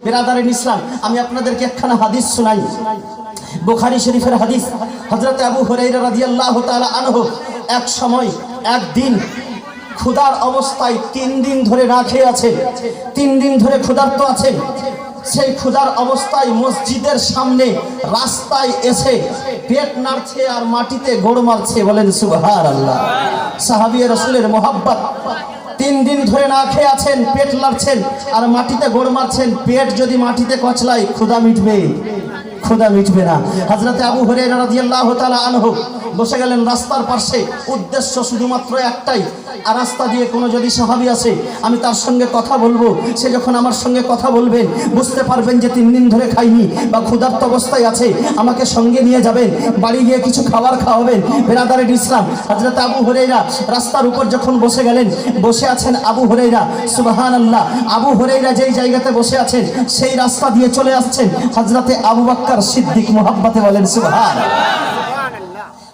बिरादारिन इस्लाम आमी आपनादेरके एकखाना हादिस सुनाई बुखारी शरीफेर हादिस हजरत आबू हुरैरा रादियाल्लाहु ताआला आनहु एक समय एक दिन ক্ষুধার অবস্থায় 3 দিন ধরে না খেয়ে আছেন 3 দিন ধরে ক্ষুধার্ত আছেন সেই ক্ষুধার অবস্থায় মসজিদের সামনে রাস্তায় এসে পেট নাড়ছে আর মাটিতে গোড় মারছে বলেন সুবহানাল্লাহ সাহাবী রাসূলের मोहब्बत 3 दिन ধরে না খেয়ে আছেন পেট নাড়ছেন আর মাটিতে গোড় মারছেন পেট যদি মাটিতে কচলায় ক্ষুধা মিটবে না হযরত আবু হুরায়রা রাদিয়াল্লাহু তাআলা আনহু বসে গেলেন রাস্তার পাশে উদ্দেশ্য শুধুমাত্র একটাই আর রাস্তা দিয়ে কোনো যদি সাহাবী আসে আমি তার সঙ্গে কথা বলবো সে যখন আমার সঙ্গে কথা বলবেন বুঝতে পারবেন যে 3 দিন ধরে খাইনি বা ক্ষুধার্ত অবস্থায় আছে আমাকে সঙ্গে নিয়ে যাবেন বাড়ি গিয়ে কিছু খাবার খাওয়াবেন বিরাদারিন ইসলাম হযরত আবু হুরায়রা রাস্তার উপর যখন বসে গেলেন বসে আছেন আবু হুরায়রা সুবহানাল্লাহ আবু হুরায়রা যেই জায়গাতে বসে আছেন সেই রাস্তা দিয়ে চলে আসছেন হযরতে আবু বকর সিদ্দিক মোহাব্বতে বলেন সুবহানাল্লাহ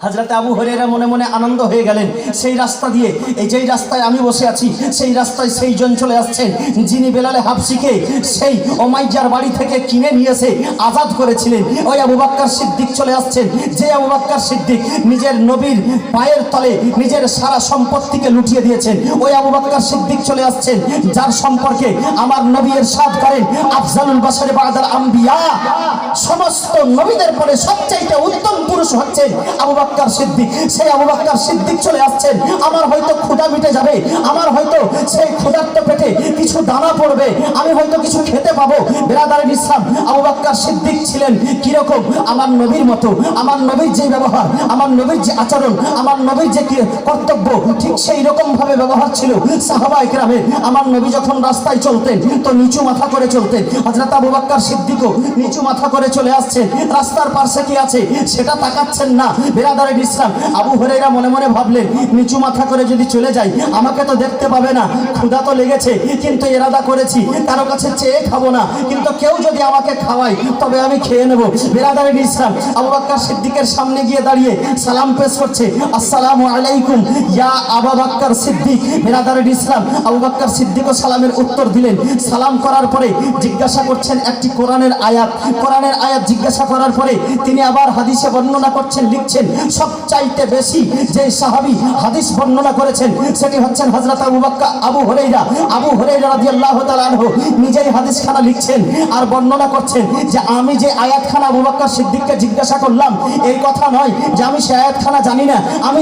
হযরত আবু হুরায়রা মনে মনে আনন্দ হয়ে গেলেন সেই রাস্তা দিয়ে এই যেই রাস্তায় আমি বসে আছি সেই রাস্তায় সেই জন চলে আসছেন যিনি বেলালে হাবশিকে সেই উমাইয়ার বাড়ি থেকে কিনে নিয়েছে আজাদ করেছিলেন ওই আবু বকর সিদ্দিক চলে আসছেন যে আবু বকর সিদ্দিক নিজের নবীর পায়ের তলে নিজের সারা সম্পত্তিকে লুটিয়ে দিয়েছেন ওই আবু বকর সিদ্দিক চলে আসছেন যার সম্পর্কে আমার নবী ইরশাদ করেন আফজালুল বাশার বাদাল আম্বিয়া সমস্ত নবীদের পরে সবচেয়ে উত্তম পুরুষ হচ্ছেন আবু বকর সিদ্দিক সেই আবু বকর সিদ্দিক চলে আসছেন আমার হয়তো ক্ষুধা মিটে যাবে আমার হয়তো সেই ক্ষুধার্ত পেটে কিছু দানা পড়বে আমি হয়তো কিছু খেতে পাবো বিরাদারিন ইসলাম আবু বকর সিদ্দিক ছিলেন কি রকম আমার নবীর মতো আমার নবীর যে ব্যবহার আমার নবীর যে আচরণ আমার নবীর যে কর্তব্য ঠিক সেই রকম ভাবে ব্যবহার ছিল সাহাবায়ে কেরামের আমার নবী যখন রাস্তায় চলতেন তো নিচু মাথা করে চলতেন হযরত আবু বকর সিদ্দিকও নিচু মাথা করে চলে আসছেন রাস্তার পাশে কি আছে সেটা তাকাচ্ছেন না বিরাদারিন ইসলাম আবু হুরায়রা মনে মনে ভাবলেন নিচু মাথা করে যদি চলে যাই আমাকে তো দেখতে পাবে না ক্ষুধা তো লেগেছে কিন্তু ইরাদা করেছি কারো কাছে চেয়ে খাবো না কিন্তু কেউ যদি আমাকে খাওয়ায় তবে আমি খেয়ে নেব বিরাদারিন ইসলাম আবু বকর সিদ্দিকের সামনে গিয়ে দাঁড়িয়ে সালাম পেশ করছে আসসালামু আলাইকুম ইয়া আবু বকর সিদ্দিক বিরাদারিন ইসলাম আবু বকর সিদ্দিকও সালামের উত্তর দিলেন সালাম করার পরে জিজ্ঞাসা করছেন একটি কোরআনের আয়াত জিজ্ঞাসা করার পরে তিনি আবার হাদিসে বর্ণনা করছেন লিখছেন সবচাইতে বেশি যে সাহাবী হাদিস বর্ণনা করেছেন সেটি হচ্ছেন হযরত আবু হুরায়রা রাদিয়াল্লাহু তাআলা আনহু নিজেই হাদিসখানা লিখছেন আর বর্ণনা করছেন যে আমি যে আয়াতখানা আবু বকর সিদ্দিককে জিজ্ঞাসা করলাম এই কথা নয় যে আমি সেই আয়াতখানা জানি না আমি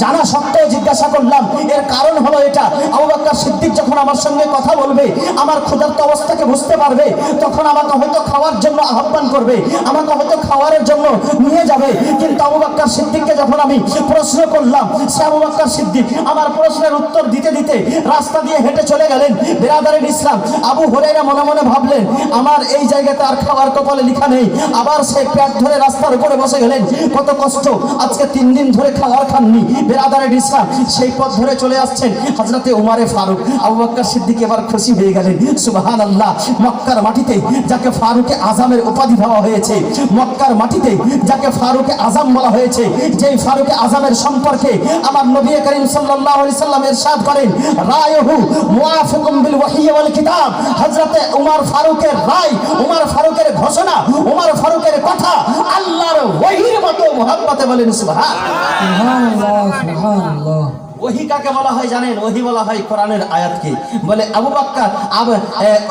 জানা সত্ত্বেও জিজ্ঞাসা করলাম এর কারণ হলো এটা আবু বকর সিদ্দিক যখন আমার সঙ্গে কথা বলবে আমার ক্ষুধার্ত অবস্থাকে বুঝতে পারবে তখন আমাকে হয়তো খাওয়ার জন্য আহ্বান করবে আমাকে হয়তো খাওয়ারের জন্য নিয়ে যাবে কিন্তু আবু বকর সিদ্দিককে যখন আমি প্রশ্ন করলাম সে আবু বকর সিদ্দিক আমার প্রশ্নের উত্তর দিতে দিতে রাস্তা দিয়ে হেঁটে চলে গেলেন বিরাদারিন ইসলাম আবু হুরায়রা মনে মনে ভাবলেন আমার এই জায়গাতে আর খাবার কপালে লেখা নেই আবার সে পেট ধরে রাস্তার উপরে বসে গেলেন কত কষ্ট আজকে 3 দিন ধরে খাবার খাননি বিরাদারিন ইসলাম সেই পথ ধরে চলে আসছেন হযরতে উমারে ফারুক আবু বকর সিদ্দিক এবার খুশি হয়ে গেলেন সুবহানাল্লাহ মক্কার মাটিতে যাকে ফারুকে আজমের উপাধি দেওয়া হয়েছে মক্কার মাটিতে যাকে ফারুকে আজম বলা হয়েছে যেই ফারুকে আজমের সম্পর্কে আমার নবী করিম সাল্লাল্লাহু আলাইহি সাল্লাম ইরশাদ করেন রায়হু মুআফিকুম বিল ওয়াহী ওয়াল কিতাব হযরতে উমর ফারুকের রায় উমর ফারুকের ঘোষণা উমর ফারুকের কথা আল্লাহর ওহীর মতো মুহাব্বতে বলেন সুবহানাল্লাহ সুবহানাল্লাহ ওহী কাকে বলা হয় জানেন ওহী বলা হয় কোরআনের আয়াতকে বলে আবু বকর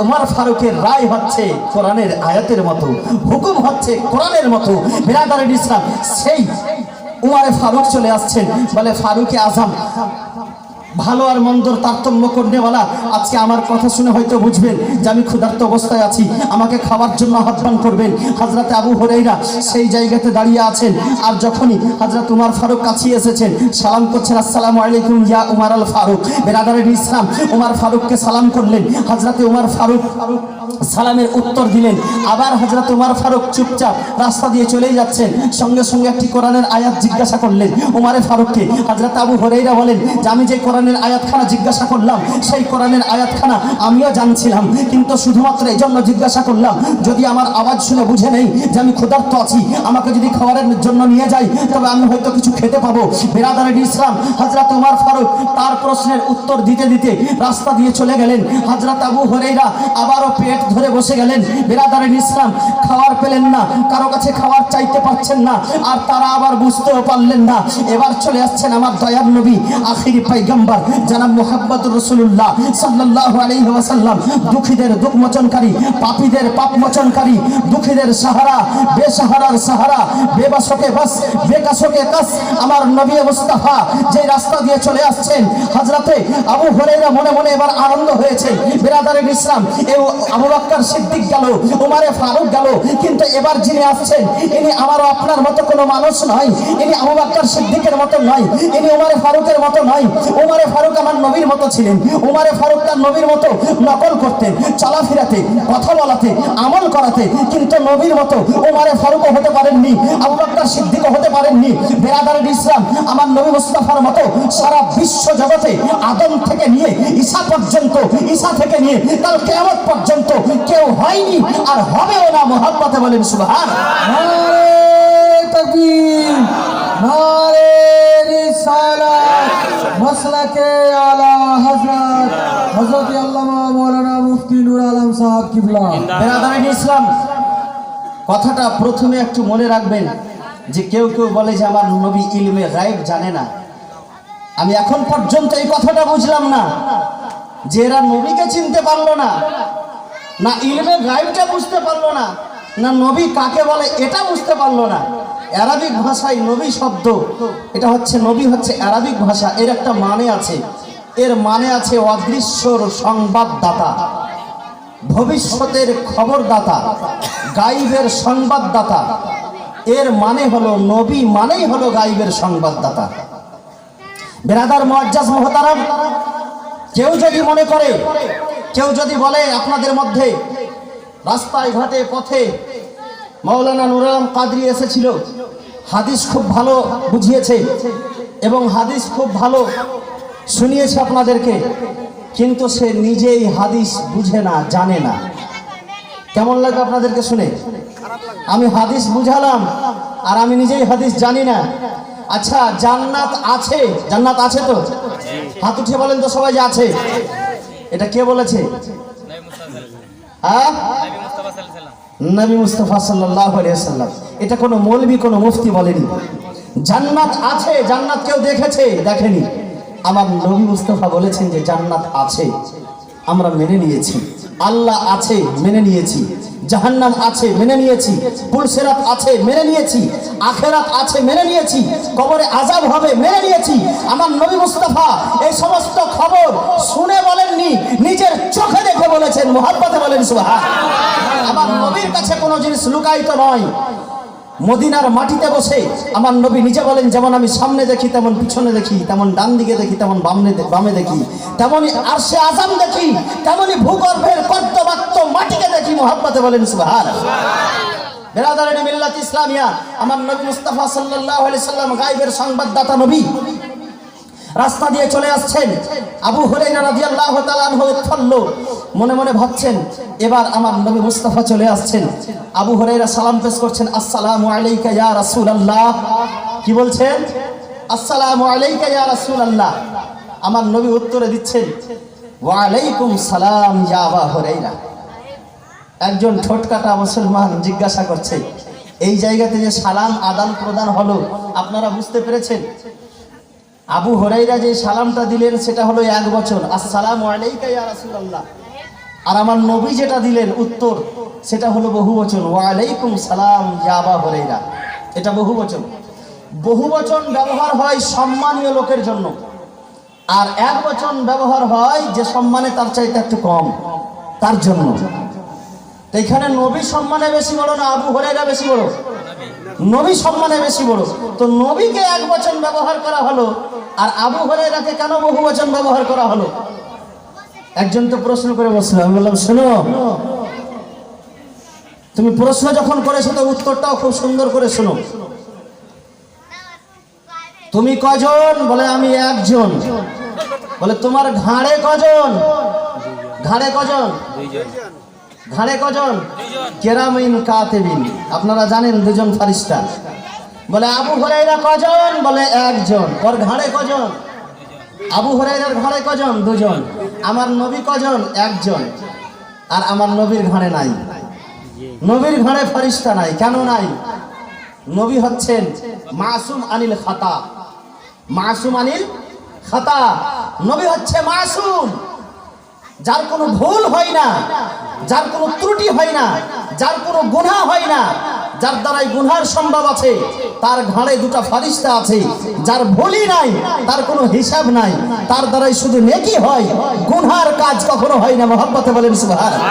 উমর ফারুকের রায় হচ্ছে কোরআনের আয়াতের মতো হুকুম হচ্ছে কোরআনের মতো বিরাদারিন ইসলাম সেই উমরে ফারুক চলে আসছেন বলে ফারুকে আজম ভালো আর মন্দর তারতম্য করনেওয়ালা আজকে আমার কথা শুনে হয়তো বুঝবেন যে আমি ক্ষুধার্ত অবস্থায় আছি আমাকে খাওয়ার জন্য আহ্বান করবেন হযরত আবু হুরায়রা সেই জায়গাতে দাঁড়িয়ে আছেন আর যখনই হযরত উমর ফারুক কাছে এসেছেন সালাম করছেন আসসালামু আলাইকুম ইয়া উমর আল ফারুক বিরাদারিন ইসলাম উমর ফারুককে সালাম করলেন হযরত উমর ফারুক সালামের উত্তর দিলেন আবার হযরত উমর ফারুক চুপচাপ রাস্তা দিয়ে চলেই যাচ্ছেন সঙ্গে সঙ্গে একটি কোরআনের আয়াত জিজ্ঞাসা করলেন উমরে ফারুককে হযরত আবু হুরায়রা বলেন যে আমি যে কোরআনের আয়াতখানা জিজ্ঞাসা করলাম সেই কোরআনের আয়াতখানা আমিও জানছিলাম কিন্তু শুধুমাত্র এইজন্য জিজ্ঞাসা করলাম যদি আমার আওয়াজ শুনে বুঝে নেই যে আমি ক্ষুধার্ত আছি আমাকে যদি খাবারের জন্য নিয়ে যাই তবে আমি হয়তো কিছু খেতে পাবো বিরাদারিন ইসলাম হযরত উমর ফারুক তার প্রশ্নের উত্তর দিতে দিতে রাস্তা দিয়ে চলে গেলেন হযরত আবু হুরায়রা আবারও পেট ধরে বসে গেলেন। বিরাদারিন ইসলাম, খাওয়ার পেলেন না, কারো কাছে খাওয়ার চাইতে পারছেন না, আর তারা আবার বুঝতেও পারলেন না। এবার চলে আসছেন আমার দয়ার নবী, আখিরি পয়গম্বর জনাব মুহাম্মদুর রাসূলুল্লাহ সাল্লাল্লাহু আলাইহি ওয়াসাল্লাম, দুঃখীদের দুঃখ মোচনকারী, পাপীদের পাপ মোচনকারী, দুঃখীদের সাহারা, বেসাহারার সাহারা, বেবাসকে বাস, বেকাসকে কাস, আমার নবী মুস্তাফা যে রাস্তা দিয়ে চলে আসছেন। হযরতে আবু হুরায়রা মনে মনে এবার আনন্দ হয়েছে। বিরাদারিন ইসলাম, এই আবু বকর সিদ্দিক গেল, উমরে ফারুক গেল, কিন্তু এবার যিনি আসছেন ইনি আমারও আপনার মতো কোনো মানুষ নয়, ইনি আবু বকর সিদ্দিকের মতো নয়, ইনি উমরে ফারুকের মতো নয়। উমরে ফারুক আমার নবীর মতো ছিলেন। উমরে ফারুক তার নবীর মতো নকল করতেন, চলাফেরাতে, কথা বলাতে, আমল করাতে, কিন্তু নবীর মতো উমরে ফারুকও হতে পারেননি, আবু বকর সিদ্দিকও হতে পারেননি। বিরাদারিন ইসলাম, আমার নবী মুস্তাফার মতো সারা বিশ্ব জগতে আদম থেকে নিয়ে ঈসা পর্যন্ত, ঈসা থেকে নিয়ে কাল কিয়ামত পর্যন্ত কেউ হয়নি আর হবেও না। মুহাম্মদে বলেন সুবহানাল্লাহ। নারে তাকবীর, নারে রিসালাত, মাসলাকে আলা হযরত হযরত আল্লামা মাওলানা মুফতি নূর আলম সাহেব কিবলা। বিরাদারিন ইসলাম, কথাটা প্রথমে একটু মনে রাখবেন যে কেউ কেউ বলে যে আমার নবী ইলমে গায়েব জানে না। আমি এখন পর্যন্ত এই কথাটা বুঝলাম না যে এরা নবীকে চিনতে পারলো না, না ইলমে গায়েবটা বুঝতে পারলো না, না নবী কাকে বলে এটা বুঝতে পারলো না। আরবিক ভাষায় নবী শব্দ, এটা হচ্ছে নবী হচ্ছে আরবিক ভাষা, এর একটা মানে আছে। এর মানে আছে অদৃশ্যর সংবাদদাতা, ভবিষ্যতের খবরদাতা, গায়েবের সংবাদদাতা। এর মানে হলো নবী মানেই হলো গায়েবের সংবাদদাতা। বিরাদার মুআজ্জাজ মুহতারাম, কেউ যদি মনে করে, কেউ যদি বলে আপনাদের মধ্যে রাস্তায় ঘাটে পথে মাওলানা নূর আলম কাদরি এসেছিল, হাদিস খুব ভালো বুঝিয়েছে এবং হাদিস খুব ভালো শুনিয়েছে আপনাদেরকে, কিন্তু সে নিজেই হাদিস বুঝে না, জানে না। কেমন লাগে আপনাদেরকে শুনে? আমি হাদিস বুঝালাম আর আমি নিজেই হাদিস জানি না। আচ্ছা, জান্নাত আছে, জান্নাত আছে তো? হাত উঠিয়ে বলেন তো সবাই যে আছে। এটা কে বলেছে? হ্যাঁ, নবী মুস্তাফা সাল্লাল্লাহু আলাইহি ওয়াসাল্লাম। এটা কোনো মৌলবি, কোনো মুফতি বলেনি। জান্নাত আছে, জান্নাত কেউ দেখেছে? দেখেনি। আমার নবী মুস্তাফা বলেছেন যে জান্নাত আছে, আমরা মেনে নিয়েছি। আল্লাহ আছে, মেনে নিয়েছি। জাহান্নাম আছে, মেনে নিয়েছি। পুলসিরাত আছে, মেনে নিয়েছি। আখিরাত আছে, মেনে নিয়েছি। কবরে আযাব হবে, মেনে নিয়েছি। আমার নবী মুস্তাফা এই সমস্ত খবর শুনে বলেননি, নিজের চোখে দেখে বলেছেন। মুহাম্মদে বলেন সুবহানাল্লাহ। আমার নবীর কাছে কোনো জিনিস লুকায়িত নয়। মদিনার মাটিতে বসে আমার নবী নিজে বলেন, যেমন আমি সামনে দেখি তেমন পিছনে দেখি, তেমন ডান দিকে দেখি তেমন বামে দেখি, তেমনি আরশে আযম দেখি, তেমনি ভূগর্ভের কর্দমাক্ত মাটিকে দেখি। মুহাম্মদে বলেন সুবহানাল্লাহ। বিরাদারিন মিল্লাত ইসলামিয়া, আমার নবী মুস্তাফা সাল্লাল্লাহু আলাইহি সাল্লাম গায়বের সংবাদদাতা নবী। রাস্তা দিয়ে চলে আসছেন। আবু হুরায়রা রাদিয়াল্লাহু তাআলা আনহু উৎফুল্ল মনে মনে ভাবছেন, এবার আমার নবী মুস্তাফা চলে আসছেন। আবু হুরায়রা সালাম পেশ করছেন, আসসালামু আলাইকা ইয়া রাসূলুল্লাহ। কি বলছেন? আসসালামু আলাইকা ইয়া রাসূলুল্লাহ। আমার নবী উত্তরে দিচ্ছেন, ওয়া আলাইকুম সালাম ইয়া আবু হুরায়রা। একজন ঠোঁটকাটা মুসলমান জিজ্ঞাসা করছে, এই জায়গাতে যে সালাম আদান প্রদান হলো, আপনারা বুঝতে পেরেছেন? আবু হুরায়রা যে সালামটা দিলেন সেটা হলো এক বচন, আসসালামু আলাইকা ইয়া রাসূলুল্লাহ। আর আমার নবী যেটা দিলেন উত্তর, সেটা হলো বহু বচন, ওয়া আলাইকুম সালাম ইয়া আবু হুরায়রা। এটা বহু বচন। বহু বচন ব্যবহার হয় সম্মানীয় লোকের জন্য, আর এক বচন ব্যবহার হয় যে সম্মানে তার চাইতে একটু কম, তার জন্য। তো এখানে নবী সম্মানে বেশি বড় না আবু হুরায়রা বেশি বড়? নবী সম্মানে বেশি বড়। তো নবীকে এক বচন ব্যবহার করা হলো, আর আবু হুরায়রাকে কেন বহু বচন ব্যবহার করা হলো? একজন তো প্রশ্ন করে বসলো, আমি বললাম, শোনো, তুমি প্রশ্ন যখন করেছো তো উত্তরটাও খুব সুন্দর করে শোনো। তুমি কজন? বলে আমি একজন। বলে তোমার ঘাড়ে কজন? ঘাড়ে কজন? ঘাড়ে কজন? কেরামিন কাতিবিন, আপনারা জানেন দুজন ফারিস্তা। বলে আবু হুরায়রা কজন? বলে একজন। ওর ঘাড়ে কজন? আবু হুরায়রার ঘাড়ে কজন? দুজন। আমার নবী কজন? একজন। আর আমার নবীর ঘাড়ে নাই। নবীর ঘাড়ে ফেরেশতা নাই। কেন নাই? নবী হচ্ছেন মাসুম আনিল খাতা। মাসুম আনিল খাতা, নবী হচ্ছে মাসুম, যার কোনো ভুল হয় না, যার কোনো ত্রুটি হয় না, যার কোনো গুনাহ হয় না, যার দ্বারাই গুনার সম্ভব আছে, তার ঘাড়ে দুটো ফেরেশতা আছে। যার ভুলই নাই, তার কোনো হিসাব নাই, তার দ্বারাই শুধু নেকি হয়, গুনার কাজ কখনো হয় না। মহব্বতে বলেন সুবহানাল্লাহ।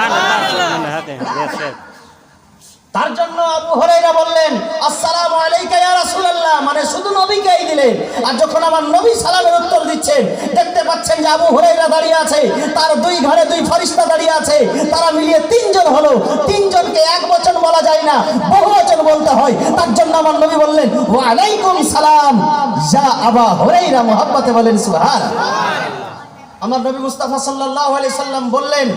তার জন্য আবু হুরায়রা বললেন আসসালামু আলাইকা ইয়া রাসূলুল্লাহ, মানে শুধু নবীকেই দিলেন। আর যখন আমার নবী সালামের উত্তর দিচ্ছেন, দেখতে পাচ্ছেন যে আবু হুরায়রা দাঁড়িয়ে আছে, তার দুই ঘাড়ে দুই ফেরেশতা দাঁড়িয়ে আছে, তারা মিলিয়ে তিনজন হলো। তিনজনকে এক বচন বলা যায় না, বহুবচন বলতে হয়। তার জন্য আমার নবী বললেন ওয়া আলাইকুম সালাম ইয়া আবা হুরায়রা। মহব্বতে বলেন সুবহানাল্লাহ। আমার নবী মুস্তাফা সাল্লাল্লাহু আলাইহি সাল্লাম বললেন